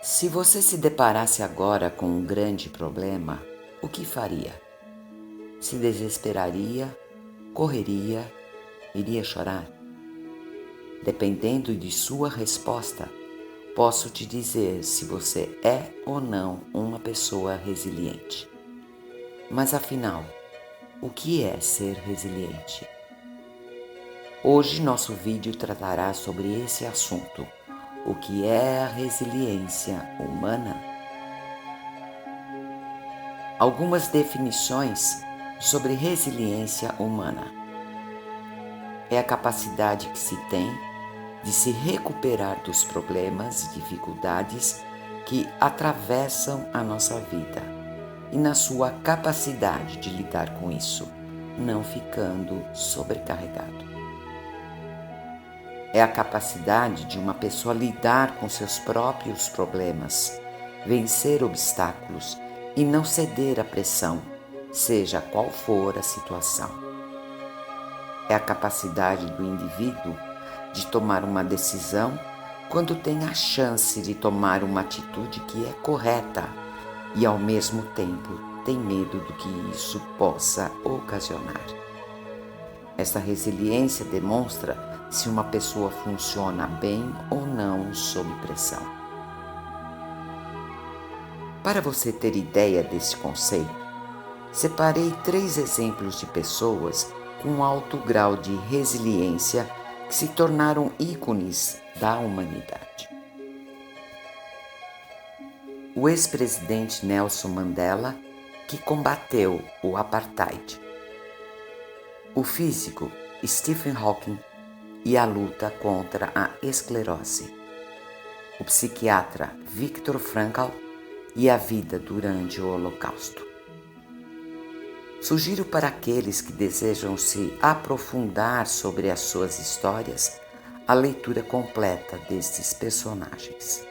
Se você se deparasse agora com um grande problema, o que faria? Se desesperaria, correria, iria chorar? Dependendo de sua resposta, posso te dizer se você é ou não uma pessoa resiliente. Mas afinal, o que é ser resiliente? Hoje nosso vídeo tratará sobre esse assunto. O que é a resiliência humana? Algumas definições sobre resiliência humana. É a capacidade que se tem de se recuperar dos problemas e dificuldades que atravessam a nossa vida e na sua capacidade de lidar com isso, não ficando sobrecarregado. É a capacidade de uma pessoa lidar com seus próprios problemas, vencer obstáculos e não ceder à pressão, seja qual for a situação. É a capacidade do indivíduo de tomar uma decisão quando tem a chance de tomar uma atitude que é correta e, ao mesmo tempo, tem medo do que isso possa ocasionar. Essa resiliência demonstra se uma pessoa funciona bem ou não sob pressão. Para você ter ideia desse conceito, separei 3 exemplos de pessoas com alto grau de resiliência que se tornaram ícones da humanidade. O ex-presidente Nelson Mandela, que combateu o apartheid. O físico Stephen Hawking e a luta contra a esclerose. O psiquiatra Viktor Frankl e a vida durante o Holocausto. Sugiro para aqueles que desejam se aprofundar sobre as suas histórias a leitura completa destes personagens.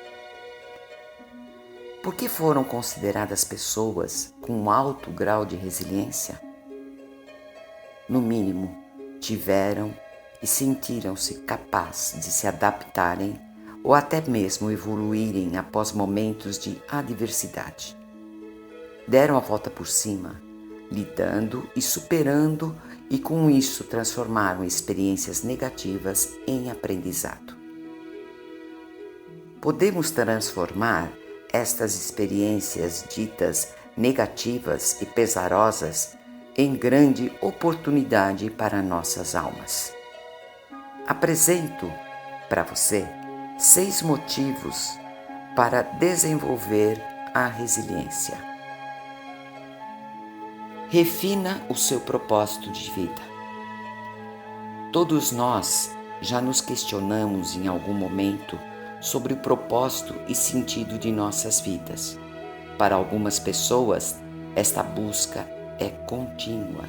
Por que foram consideradas pessoas com alto grau de resiliência? No mínimo, tiveram e sentiram-se capazes de se adaptarem ou até mesmo evoluírem após momentos de adversidade. Deram a volta por cima, lidando e superando, e com isso transformaram experiências negativas em aprendizado. Podemos transformar estas experiências ditas negativas e pesarosas em grande oportunidade para nossas almas. Apresento para você 6 motivos para desenvolver a resiliência. Refina o seu propósito de vida. Todos nós já nos questionamos em algum momento sobre o propósito e sentido de nossas vidas. Para algumas pessoas, esta busca é contínua.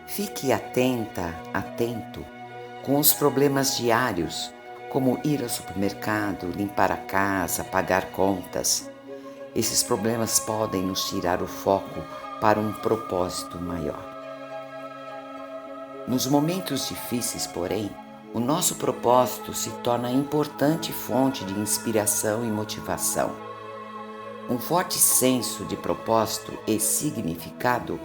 Fique atento com os problemas diários, como ir ao supermercado, limpar a casa, pagar contas. Esses problemas podem nos tirar o foco para um propósito maior. Nos momentos difíceis, porém, o nosso propósito se torna importante fonte de inspiração e motivação. Um forte senso de propósito e significado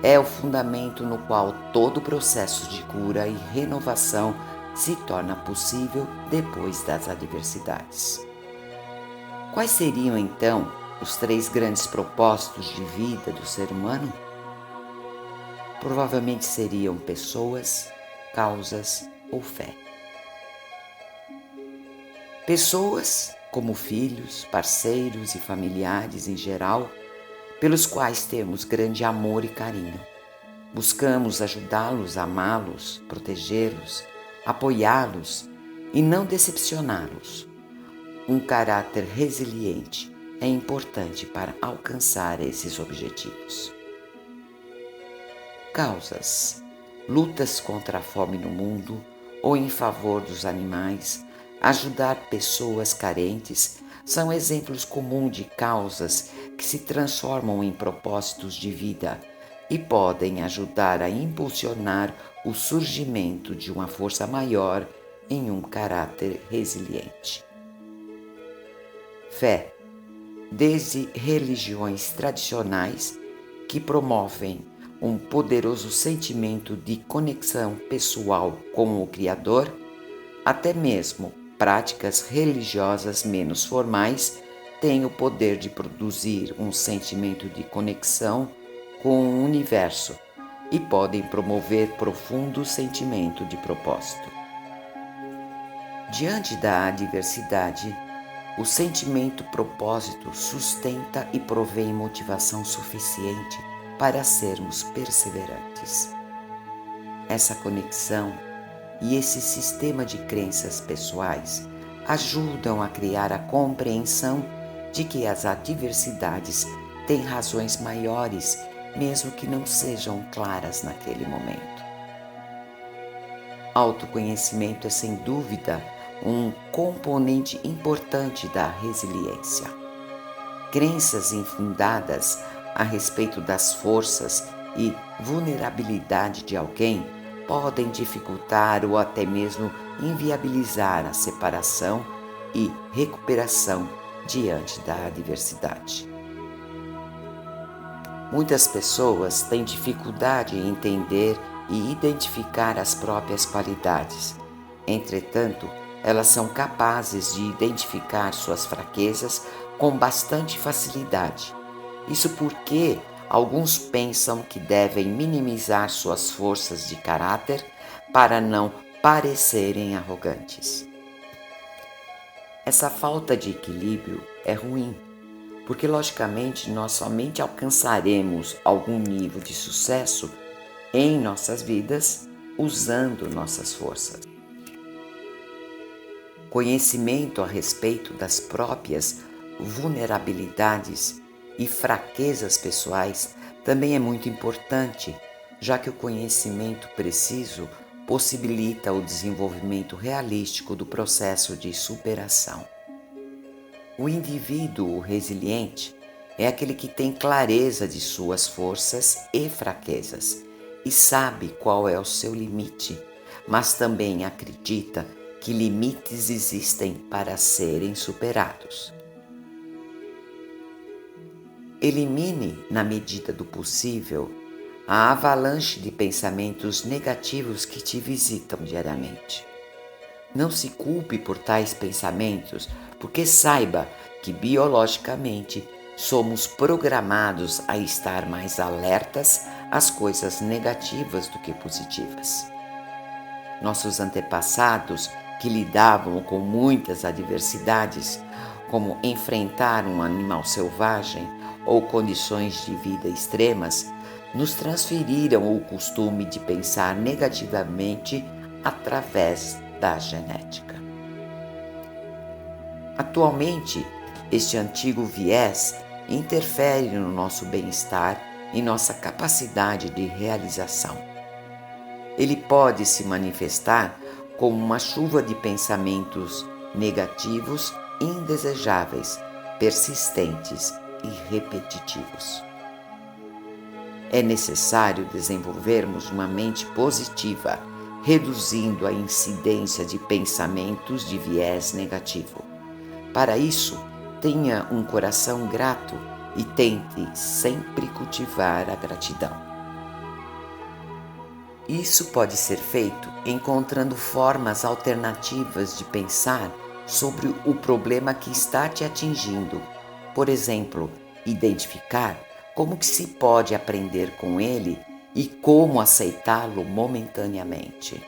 é o fundamento no qual todo o processo de cura e renovação se torna possível depois das adversidades. Quais seriam, então, os 3 grandes propósitos de vida do ser humano? Provavelmente seriam pessoas, causas ou fé. Pessoas, como filhos, parceiros e familiares em geral, pelos quais temos grande amor e carinho. Buscamos ajudá-los, amá-los, protegê-los, apoiá-los e não decepcioná-los. Um caráter resiliente é importante para alcançar esses objetivos. Causas: lutas contra a fome no mundo ou em favor dos animais, ajudar pessoas carentes são exemplos comuns de causas que se transformam em propósitos de vida e podem ajudar a impulsionar o surgimento de uma força maior em um caráter resiliente. fé, desde religiões tradicionais que promovem um poderoso sentimento de conexão pessoal com o Criador, até mesmo práticas religiosas menos formais têm o poder de produzir um sentimento de conexão com o universo e podem promover profundo sentimento de propósito. Diante da adversidade, o sentimento propósito sustenta e provém motivação suficiente para sermos perseverantes. Essa conexão e esse sistema de crenças pessoais ajudam a criar a compreensão de que as adversidades têm razões maiores, mesmo que não sejam claras naquele momento. Autoconhecimento é sem dúvida um componente importante da resiliência. Crenças infundadas a respeito das forças e vulnerabilidade de alguém podem dificultar ou até mesmo inviabilizar a separação e recuperação diante da adversidade. Muitas pessoas têm dificuldade em entender e identificar as próprias qualidades. Entretanto, elas são capazes de identificar suas fraquezas com bastante facilidade. Isso porque alguns pensam que devem minimizar suas forças de caráter para não parecerem arrogantes. Essa falta de equilíbrio é ruim, porque logicamente nós somente alcançaremos algum nível de sucesso em nossas vidas usando nossas forças. Conhecimento a respeito das próprias vulnerabilidades e fraquezas pessoais também é muito importante, já que o conhecimento preciso possibilita o desenvolvimento realístico do processo de superação. O indivíduo resiliente é aquele que tem clareza de suas forças e fraquezas e sabe qual é o seu limite, mas também acredita que limites existem para serem superados. Elimine, na medida do possível, a avalanche de pensamentos negativos que te visitam diariamente. Não se culpe por tais pensamentos, porque saiba que biologicamente somos programados a estar mais alertas às coisas negativas do que positivas. Nossos antepassados, que lidavam com muitas adversidades, como enfrentar um animal selvagem ou condições de vida extremas, nos transferiram o costume de pensar negativamente através da genética. Atualmente, este antigo viés interfere no nosso bem-estar e nossa capacidade de realização. Ele pode se manifestar como uma chuva de pensamentos negativos indesejáveis, persistentes e repetitivos. É necessário desenvolvermos uma mente positiva, reduzindo a incidência de pensamentos de viés negativo. Para isso, tenha um coração grato e tente sempre cultivar a gratidão. Isso pode ser feito encontrando formas alternativas de pensar sobre o problema que está te atingindo. Por exemplo, identificar como que se pode aprender com ele e como aceitá-lo momentaneamente.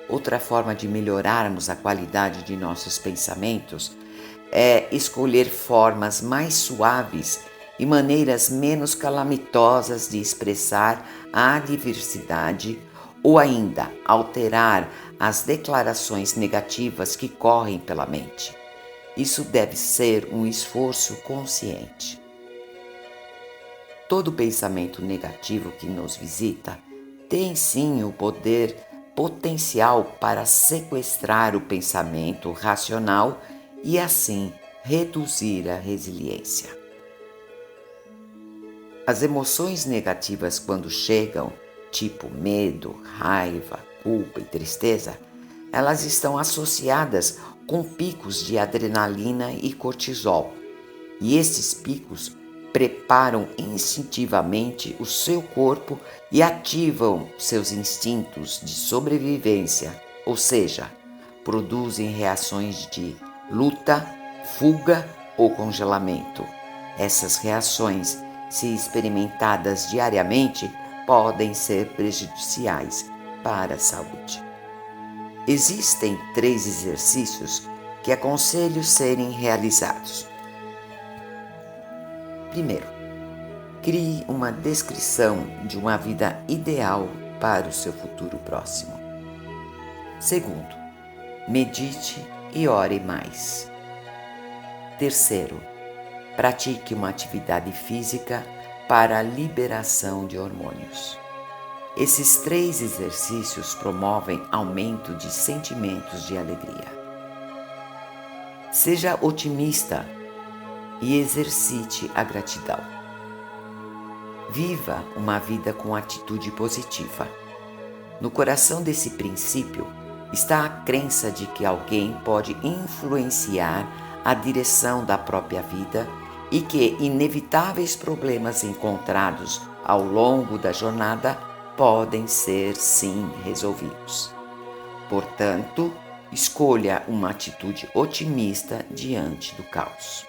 Outra forma de melhorarmos a qualidade de nossos pensamentos é escolher formas mais suaves e maneiras menos calamitosas de expressar a adversidade ou ainda alterar as declarações negativas que correm pela mente. Isso deve ser um esforço consciente. Todo pensamento negativo que nos visita tem sim o poder potencial para sequestrar o pensamento racional e assim reduzir a resiliência. As emoções negativas, quando chegam, tipo medo, raiva, culpa e tristeza, elas estão associadas com picos de adrenalina e cortisol, e esses picos preparam instintivamente o seu corpo e ativam seus instintos de sobrevivência, ou seja, produzem reações de luta, fuga ou congelamento. Essas reações, se experimentadas diariamente, podem ser prejudiciais para a saúde. Existem 3 exercícios que aconselho serem realizados. Primeiro, crie uma descrição de uma vida ideal para o seu futuro próximo. Segundo, medite e ore mais. Terceiro, pratique uma atividade física para a liberação de hormônios. Esses 3 exercícios promovem aumento de sentimentos de alegria. Seja otimista e exercite a gratidão. Viva uma vida com atitude positiva. No coração desse princípio está a crença de que alguém pode influenciar a direção da própria vida e que inevitáveis problemas encontrados ao longo da jornada podem ser sim resolvidos. Portanto, escolha uma atitude otimista diante do caos.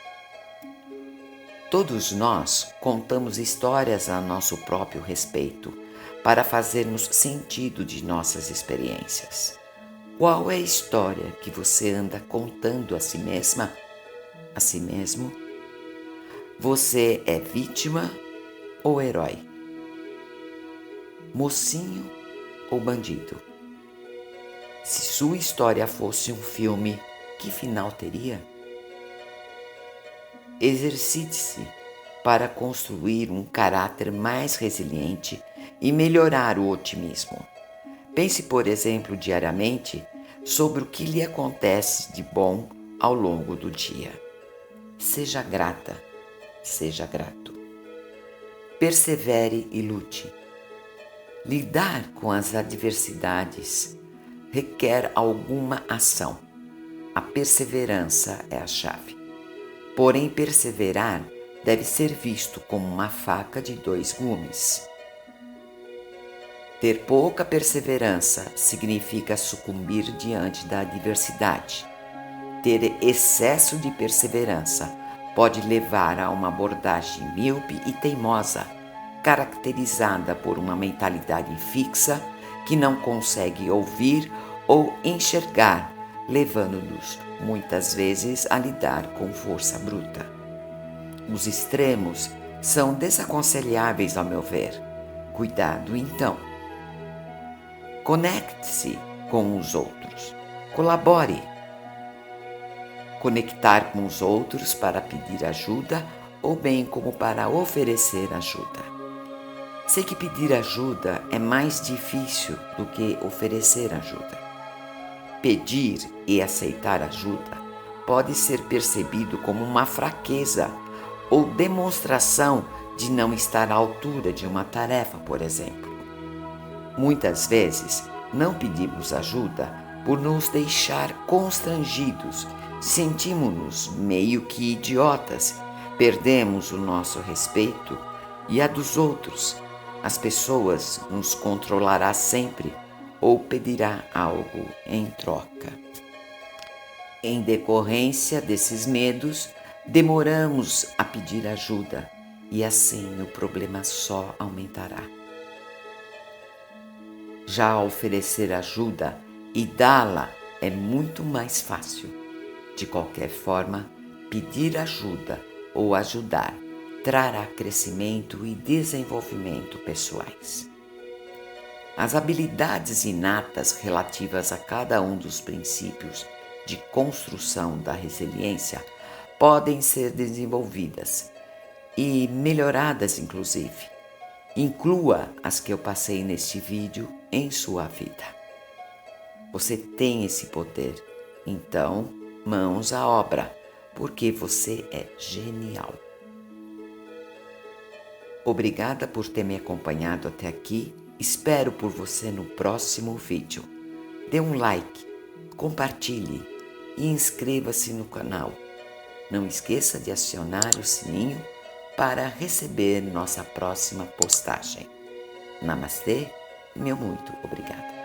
Todos nós contamos histórias a nosso próprio respeito para fazermos sentido de nossas experiências. Qual é a história que você anda contando a si mesma, a si mesmo? Você é vítima ou herói? Mocinho ou bandido? Se sua história fosse um filme, que final teria? Exercite-se para construir um caráter mais resiliente e melhorar o otimismo. Pense, por exemplo, diariamente sobre o que lhe acontece de bom ao longo do dia. Seja grata, seja grato. Persevere e lute. Lidar com as adversidades requer alguma ação. A perseverança é a chave. Porém, perseverar deve ser visto como uma faca de 2 gumes. Ter pouca perseverança significa sucumbir diante da adversidade. Ter excesso de perseverança pode levar a uma abordagem míope e teimosa, caracterizada por uma mentalidade fixa que não consegue ouvir ou enxergar, levando-nos muitas vezes a lidar com força bruta. Os extremos são desaconselháveis, ao meu ver. Cuidado, então. Conecte-se com os outros. Colabore. Conectar com os outros para pedir ajuda ou bem como para oferecer ajuda. Sei que pedir ajuda é mais difícil do que oferecer ajuda. Pedir e aceitar ajuda pode ser percebido como uma fraqueza ou demonstração de não estar à altura de uma tarefa, por exemplo. Muitas vezes não pedimos ajuda por nos deixar constrangidos, sentimos-nos meio que idiotas, perdemos o nosso respeito e a dos outros. As pessoas nos controlará sempre ou pedirá algo em troca. Em decorrência desses medos, demoramos a pedir ajuda e assim o problema só aumentará. Já oferecer ajuda e dá-la é muito mais fácil. De qualquer forma, pedir ajuda ou ajudar trará crescimento e desenvolvimento pessoais. As habilidades inatas relativas a cada um dos princípios de construção da resiliência podem ser desenvolvidas e melhoradas, inclusive. Inclua as que eu passei neste vídeo em sua vida. Você tem esse poder, então mãos à obra, porque você é genial. Obrigada por ter me acompanhado até aqui. Espero por você no próximo vídeo. Dê um like, compartilhe e inscreva-se no canal. Não esqueça de acionar o sininho para receber nossa próxima postagem. Namastê, meu muito obrigada.